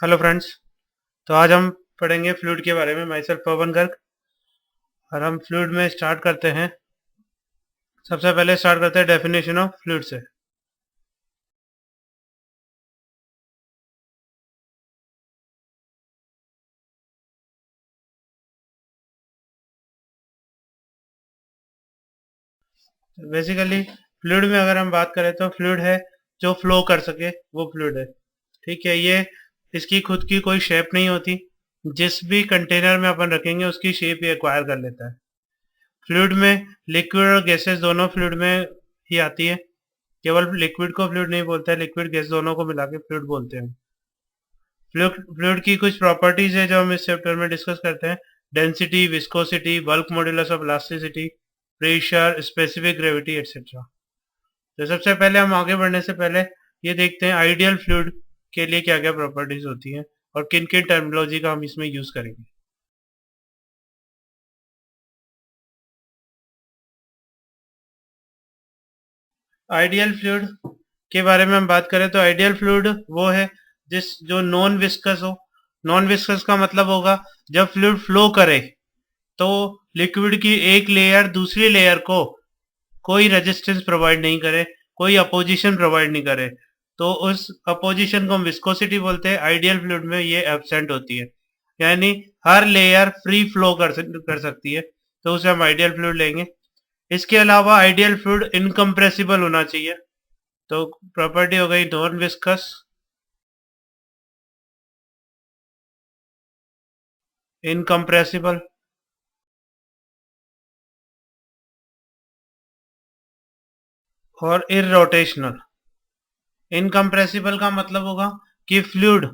Hello friends. तो आज हम पढ़ेंगे फ्लूइड के बारे में। माई सेल्फ पवन गर्ग। और हम फ्लूइड में स्टार्ट करते हैं। सबसे पहले स्टार्ट करते हैं डेफिनेशन ऑफ फ्लूइड से। बेसिकली फ्लूइड में अगर हम बात करें तो फ्लूइड है जो फ्लो कर सके, वो फ्लूइड है। ठीक है, ये इसकी खुद की कोई शेप नहीं होती। जिस भी कंटेनर में अपन रखेंगे उसकी शेप ये एक्वायर कर लेता है। फ्लूइड में लिक्विड और गैसेस दोनों फ्लूइड में ही आती है। केवल लिक्विड को फ्लूइड नहीं बोलते हैं, लिक्विड गैस दोनों को मिला के फ्लूइड बोलते हैं। फ्लूइड की कुछ प्रॉपर्टीज है जो हम इस चैप्टर में डिस्कस करते हैं। Density, viscosity, bulk modulus of elasticity, pressure, specific gravity etcetera. तो सबसे पहले हम आगे बढ़ने से पहले ये देखते हैं आइडियल फ्लूइड के लिए क्या क्या प्रॉपर्टीज होती हैं और किन किन टर्मिनोलॉजी का हम इसमें यूज करेंगे। आइडियल फ्लूइड के बारे में हम बात करें तो आइडियल फ्लूइड वो है जो नॉन विस्कस हो। नॉन विस्कस का मतलब होगा जब फ्लूइड फ्लो करे तो लिक्विड की एक लेयर दूसरी लेयर को कोई रेजिस्टेंस प्रोवाइड नहीं करे, कोई अपोजिशन प्रोवाइड नहीं करे, तो उस अपोजिशन को हम विस्कोसिटी बोलते हैं। आइडियल फ्लूइड में ये एब्सेंट होती है, यानी हर लेयर फ्री फ्लो कर सकती है, तो उसे हम आइडियल फ्लूइड लेंगे। इसके अलावा आइडियल फ्लूइड इनकम्प्रेसिबल होना चाहिए। तो प्रॉपर्टी हो गई नॉन विस्कस, इनकम्प्रेसिबल और इररोटेशनल। इनकम्प्रेसिबल का मतलब होगा कि फ्लूइड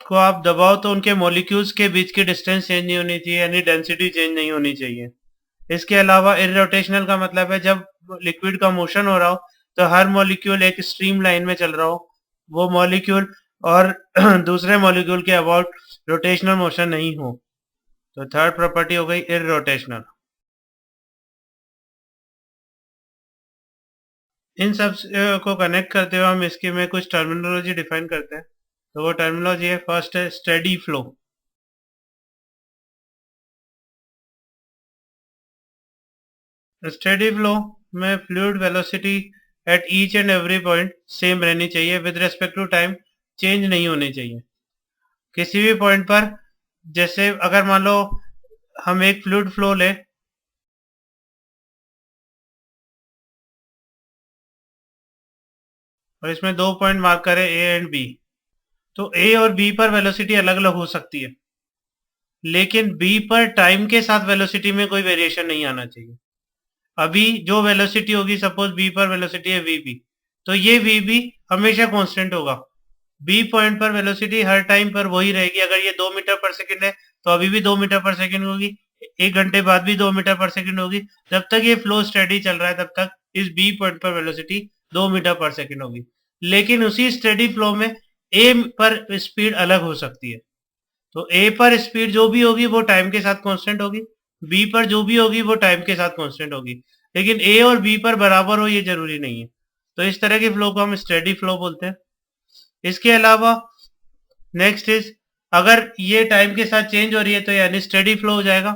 को आप दबाओ तो उनके मॉलिक्यूल्स के बीच की डिस्टेंस चेंज नहीं होनी चाहिए, यानी डेंसिटी चेंज नहीं होनी चाहिए। इसके अलावा इररोटेशनल का मतलब है जब लिक्विड का मोशन हो रहा हो तो हर मॉलिक्यूल एक स्ट्रीम लाइन में चल रहा हो, वो मॉलिक्यूल और दूसरे मॉलिक्यूल के अबाउट रोटेशनल मोशन नहीं हो। तो थर्ड प्रॉपर्टी हो गई इररोटेशनल। इन सब को कनेक्ट करते हुए हम इसके में कुछ टर्मिनोलॉजी डिफाइन करते हैं। तो वो टर्मिनोलॉजी है, फर्स्ट है स्टेडी फ्लो। स्टेडी फ्लो में fluid velocity at each and every point same रहनी चाहिए, with respect to time change नहीं होनी चाहिए किसी भी पॉइंट पर। जैसे अगर मान लो हम एक फ्लूइड फ्लो ले और इसमें दो पॉइंट मार्क करें ए एंड बी, तो ए और बी पर वेलोसिटी अलग अलग हो सकती है, लेकिन बी पर टाइम के साथ वेलोसिटी में कोई वेरिएशन नहीं आना चाहिए। अभी जो वेलोसिटी होगी, सपोज बी पर वेलोसिटी है वी बी, तो ये वी बी हमेशा कांस्टेंट होगा। बी पॉइंट पर वेलोसिटी हर टाइम पर वही रहेगी। अगर ये 2 मीटर पर सेकंड है तो अभी भी 2 मीटर पर सेकंड होगी, 1 घंटे बाद भी 2 मीटर पर सेकंड होगी। जब तक ये फ्लो स्टडी चल रहा है तब तक इस बी पॉइंट पर वेलोसिटी 2 मीटर पर सेकंड होगी। लेकिन उसी स्टडी फ्लो में ए पर स्पीड अलग हो सकती है। तो ए पर स्पीड जो भी होगी वो टाइम के साथ कांस्टेंट होगी, बी पर जो भी होगी वो टाइम के साथ कांस्टेंट होगी, लेकिन ए और बी पर बराबर हो ये जरूरी नहीं है। तो इस तरह के फ्लो को हम स्टेडी फ्लो बोलते हैं। इसके अलावा नेक्स्ट इज, अगर ये टाइम के साथ चेंज हो रही है तो यानी स्टेडी फ्लो हो जाएगा।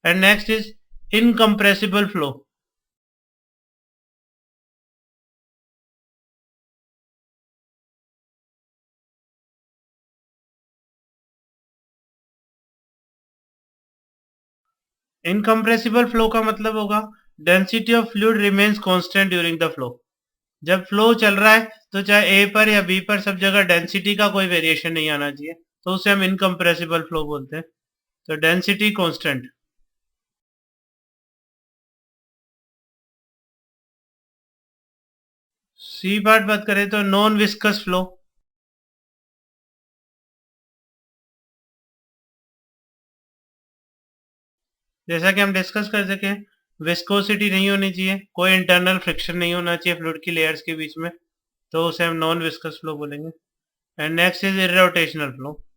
And next is incompressible flow. Incompressible flow का मतलब होगा density of fluid remains constant during the flow. जब फ्लो चल रहा है तो चाहे ए पर या बी पर सब जगह डेंसिटी का कोई वेरिएशन नहीं आना चाहिए, तो उसे हम इनकम्प्रेसिबल फ्लो बोलते हैं। तो डेंसिटी कांस्टेंट। सी पार्ट बात करें तो नॉन विस्कस फ्लो। जैसा कि हम डिस्कस कर सके, विस्कोसिटी नहीं होनी चाहिए, कोई इंटरनल फ्रिक्शन नहीं होना चाहिए फ्लूइड की लेयर्स के बीच में, तो उसे हम नॉन विस्कस फ्लो बोलेंगे। And next is irrotational flow.